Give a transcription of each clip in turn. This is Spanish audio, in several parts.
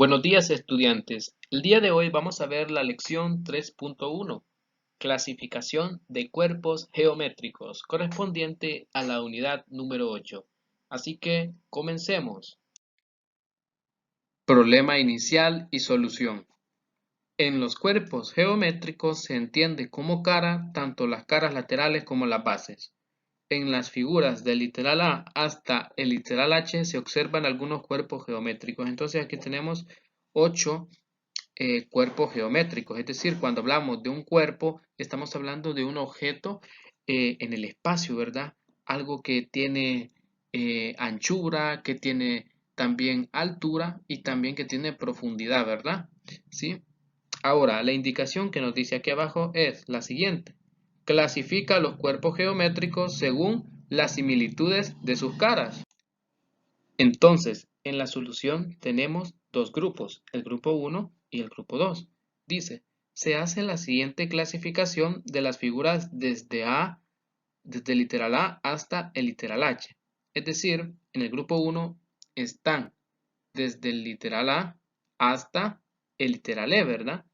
Buenos días, estudiantes. El día de hoy vamos a ver la lección 3.1, clasificación de cuerpos geométricos, correspondiente a la unidad número 8. Así que comencemos. Problema inicial y solución. En los cuerpos geométricos se entiende como cara tanto las caras laterales como las bases. En las figuras del literal A hasta el literal H se observan algunos cuerpos geométricos. Entonces aquí tenemos 8 cuerpos geométricos. Es decir, cuando hablamos de un cuerpo, estamos hablando de un objeto en el espacio, ¿verdad? Algo que tiene anchura, que tiene también altura y también que tiene profundidad, ¿verdad? ¿Sí? Ahora, la indicación que nos dice aquí abajo es la siguiente. Clasifica los cuerpos geométricos según las similitudes de sus caras. Entonces, en la solución tenemos dos grupos, el grupo 1 y el grupo 2. Dice, se hace la siguiente clasificación de las figuras desde el literal A hasta el literal H. Es decir, en el grupo 1 están desde el literal A hasta el literal E, ¿verdad?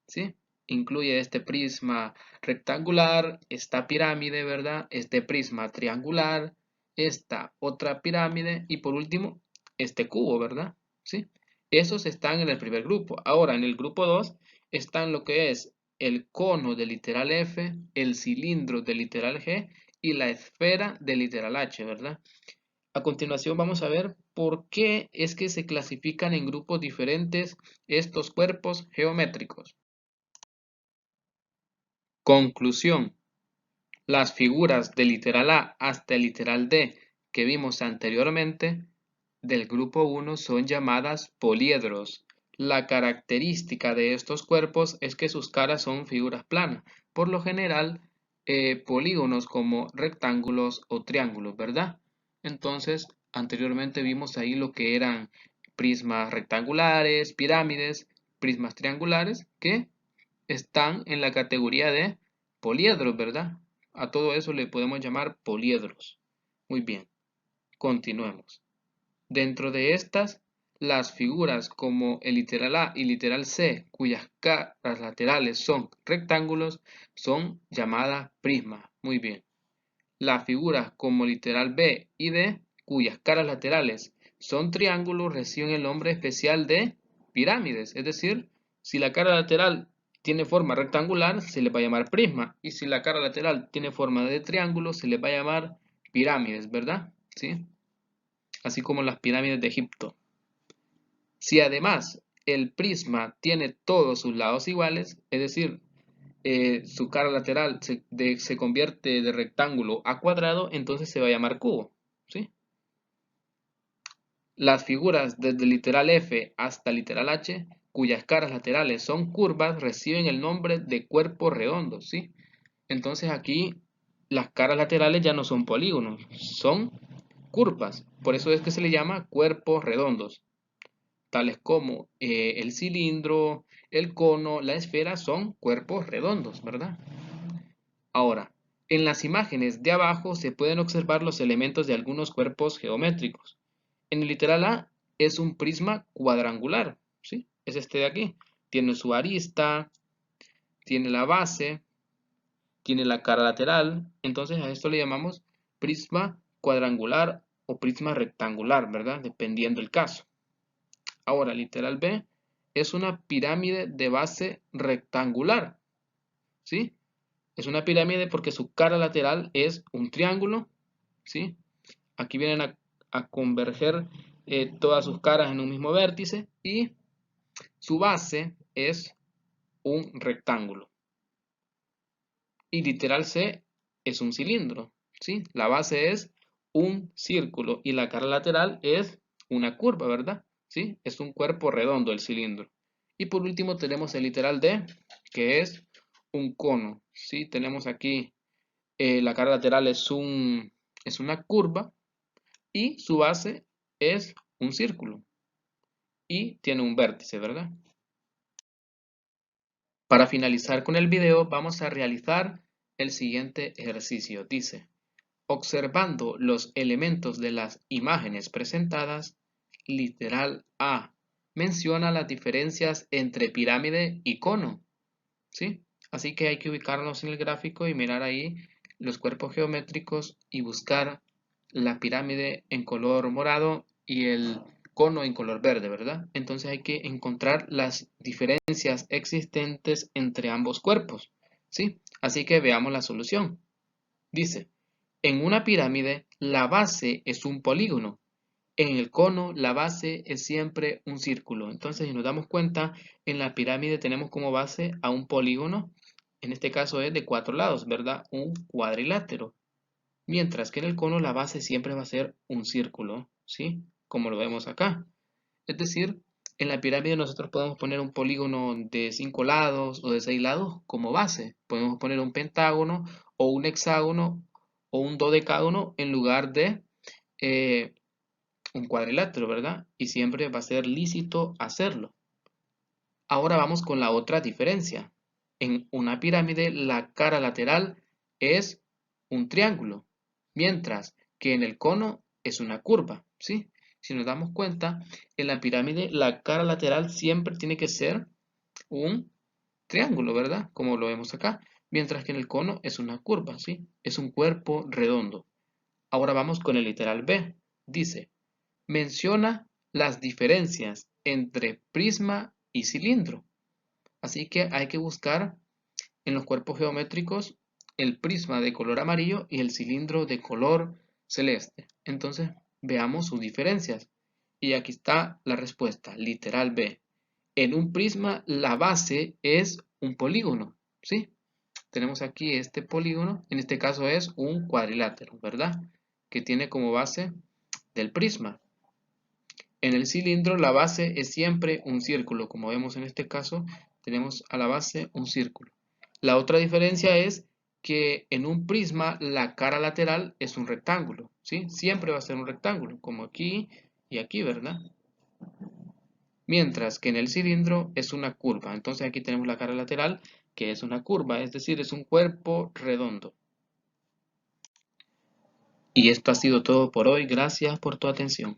¿Sí? Incluye este prisma rectangular, esta pirámide, ¿verdad? Este prisma triangular, esta otra pirámide y por último este cubo, ¿verdad? ¿Sí? Esos están en el primer grupo. Ahora en el grupo 2 están lo que es el cono del literal F, el cilindro del literal G y la esfera del literal H, ¿verdad? A continuación vamos a ver por qué es que se clasifican en grupos diferentes estos cuerpos geométricos. Conclusión. Las figuras del literal A hasta el literal D que vimos anteriormente del grupo 1 son llamadas poliedros. La característica de estos cuerpos es que sus caras son figuras planas, por lo general polígonos como rectángulos o triángulos, ¿verdad? Entonces, anteriormente vimos ahí lo que eran prismas rectangulares, pirámides, prismas triangulares, que están en la categoría de poliedros, ¿verdad? A todo eso le podemos llamar poliedros. Muy bien, continuemos. Dentro de estas, las figuras como el literal A y literal C, cuyas caras laterales son rectángulos, son llamadas prismas. Muy bien. Las figuras como literal B y D, cuyas caras laterales son triángulos, reciben el nombre especial de pirámides. Es decir, si la cara lateral tiene forma rectangular, se le va a llamar prisma. Y si la cara lateral tiene forma de triángulo, se le va a llamar pirámides, ¿verdad? ¿Sí? Así como las pirámides de Egipto. Si además el prisma tiene todos sus lados iguales, es decir, su cara lateral se convierte de rectángulo a cuadrado, entonces se va a llamar cubo, ¿sí? Las figuras desde el literal F hasta el literal H, cuyas caras laterales son curvas, reciben el nombre de cuerpos redondos, ¿sí? Entonces aquí las caras laterales ya no son polígonos, son curvas. Por eso es que se le llama cuerpos redondos, tales como el cilindro, el cono, la esfera, son cuerpos redondos, ¿verdad? Ahora, en las imágenes de abajo se pueden observar los elementos de algunos cuerpos geométricos. En el literal A es un prisma cuadrangular, ¿sí? Es este de aquí. Tiene su arista, tiene la base, tiene la cara lateral. Entonces a esto le llamamos prisma cuadrangular o prisma rectangular, ¿verdad? Dependiendo del caso. Ahora, literal B es una pirámide de base rectangular, ¿sí? Es una pirámide porque su cara lateral es un triángulo, ¿sí? Aquí vienen a converger todas sus caras en un mismo vértice y su base es un rectángulo. Y literal C es un cilindro, ¿sí? La base es un círculo y la cara lateral es una curva, ¿verdad? ¿Sí? Es un cuerpo redondo el cilindro. Y por último tenemos el literal D, que es un cono, ¿sí? Tenemos aquí la cara lateral es una curva y su base es un círculo y tiene un vértice, ¿verdad? Para finalizar con el video vamos a realizar el siguiente ejercicio. Dice, observando los elementos de las imágenes presentadas, literal A, menciona las diferencias entre pirámide y cono, ¿sí? Así que hay que ubicarnos en el gráfico y mirar ahí los cuerpos geométricos y buscar la pirámide en color morado y el cono en color verde, ¿verdad? Entonces hay que encontrar las diferencias existentes entre ambos cuerpos, ¿sí? Así que veamos la solución. Dice, en una pirámide la base es un polígono. En el cono, la base es siempre un círculo. Entonces, si nos damos cuenta, en la pirámide tenemos como base a un polígono. En este caso es de 4 lados, ¿verdad? Un cuadrilátero. Mientras que en el cono la base siempre va a ser un círculo, ¿sí? Como lo vemos acá. Es decir, en la pirámide nosotros podemos poner un polígono de 5 lados o de 6 lados como base. Podemos poner un pentágono o un hexágono o un dodecágono en lugar de eh, un cuadrilátero, ¿verdad? Y siempre va a ser lícito hacerlo. Ahora vamos con la otra diferencia. En una pirámide la cara lateral es un triángulo, mientras que en el cono es una curva, ¿sí? Si nos damos cuenta, en la pirámide la cara lateral siempre tiene que ser un triángulo, ¿verdad? Como lo vemos acá, mientras que en el cono es una curva, ¿sí? Es un cuerpo redondo. Ahora vamos con el literal B. Dice, menciona las diferencias entre prisma y cilindro. Así que hay que buscar en los cuerpos geométricos el prisma de color amarillo y el cilindro de color celeste. Entonces veamos sus diferencias. Y aquí está la respuesta, literal B. En un prisma la base es un polígono, ¿sí? Tenemos aquí este polígono, en este caso es un cuadrilátero, ¿verdad? Que tiene como base del prisma. En el cilindro la base es siempre un círculo, como vemos en este caso, tenemos a la base un círculo. La otra diferencia es que en un prisma la cara lateral es un rectángulo, ¿sí? Siempre va a ser un rectángulo, como aquí y aquí, ¿verdad? Mientras que en el cilindro es una curva. Entonces aquí tenemos la cara lateral, que es una curva, es decir, es un cuerpo redondo. Y esto ha sido todo por hoy. Gracias por tu atención.